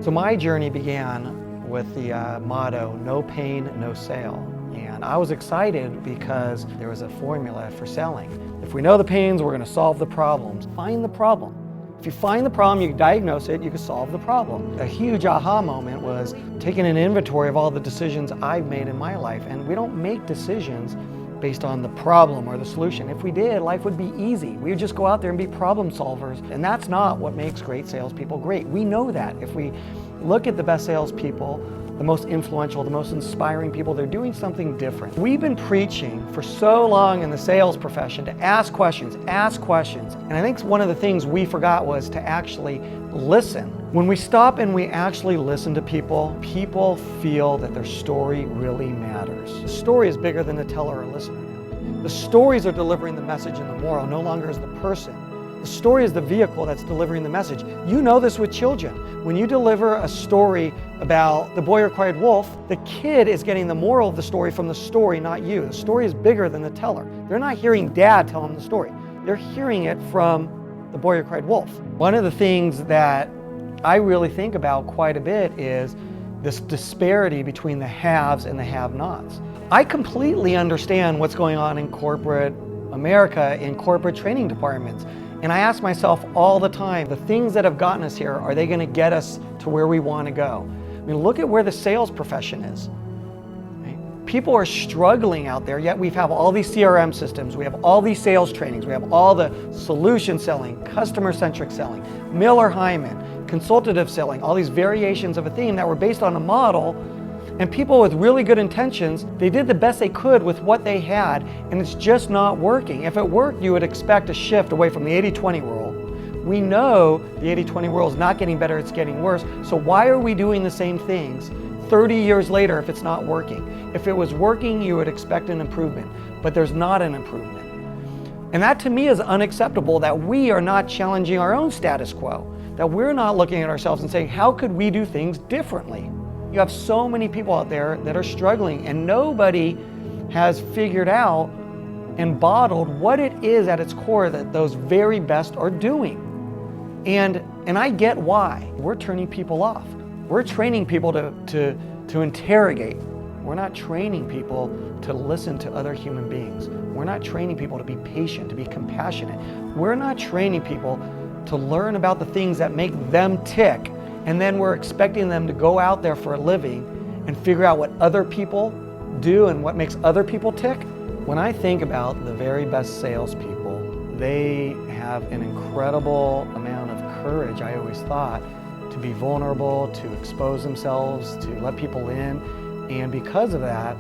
So my journey began with the motto, no pain, no sale. And I was excited because there was a formula for selling. If we know the pains, we're going to solve the problems. Find the problem. If you find the problem, you can diagnose it, you can solve the problem. A huge aha moment was taking an inventory of all the decisions I've made in my life. And we don't make decisions based on the problem or the solution. If we did, life would be easy. We would just go out there and be problem solvers. And that's not what makes great salespeople great. We know that. If we look at the best salespeople, the most influential, the most inspiring people, they're doing something different. We've been preaching for so long in the sales profession to ask questions. And I think one of the things we forgot was to actually listen. When we stop and we actually listen to people, people feel that their story really matters. The story is bigger than the teller or listener now. The stories are delivering the message and the moral, no longer is the person. The story is the vehicle that's delivering the message. You know this with children. When you deliver a story about the boy who cried wolf, the kid is getting the moral of the story from the story, not you. The story is bigger than the teller. They're not hearing dad tell them the story. They're hearing it from the boy who cried wolf. One of the things that I really think about quite a bit is this disparity between the haves and the have-nots. I completely understand what's going on in corporate America, in corporate training departments. And I ask myself all the time, the things that have gotten us here, are they going to get us to where we want to go? I mean, look at where the sales profession is. Right? People are struggling out there, yet we have all these CRM systems, we have all these sales trainings, we have all the solution selling, customer-centric selling, Miller-Hyman, consultative selling, all these variations of a theme that were based on a model. And people with really good intentions, they did the best they could with what they had, and it's just not working. If it worked, you would expect a shift away from the 80-20 rule. We know the 80-20 rule is not getting better, it's getting worse. So why are we doing the same things 30 years later if it's not working? If it was working, you would expect an improvement, but there's not an improvement. And that to me is unacceptable, that we are not challenging our own status quo, that we're not looking at ourselves and saying, how could we do things differently? You have so many people out there that are struggling, and nobody has figured out and bottled what it is at its core that those very best are doing. And I get why. We're turning people off. We're training people to interrogate. We're not training people to listen to other human beings. We're not training people to be patient, to be compassionate. We're not training people to learn about the things that make them tick. And then we're expecting them to go out there for a living and figure out what other people do and what makes other people tick. When I think about the very best salespeople, they have an incredible amount of courage, I always thought, to be vulnerable, to expose themselves, to let people in. And because of that,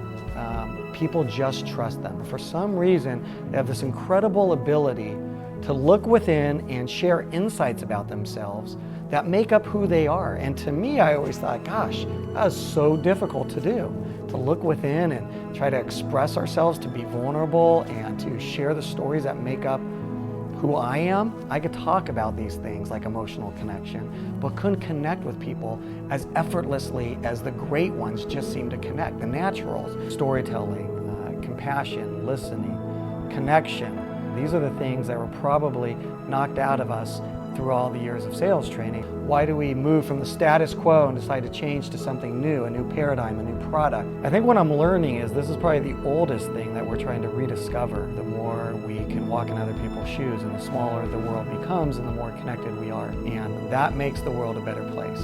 people just trust them. For some reason, they have this incredible ability to look within and share insights about themselves that make up who they are. And to me, I always thought, gosh, that was so difficult to do, to look within and try to express ourselves, to be vulnerable and to share the stories that make up who I am. I could talk about these things like emotional connection, but couldn't connect with people as effortlessly as the great ones just seem to connect, the naturals. Storytelling, compassion, listening, connection. These are the things that were probably knocked out of us through all the years of sales training. Why do we move from the status quo and decide to change to something new, a new paradigm, a new product? I think what I'm learning is this is probably the oldest thing that we're trying to rediscover. The more we can walk in other people's shoes and the smaller the world becomes and the more connected we are. And that makes the world a better place.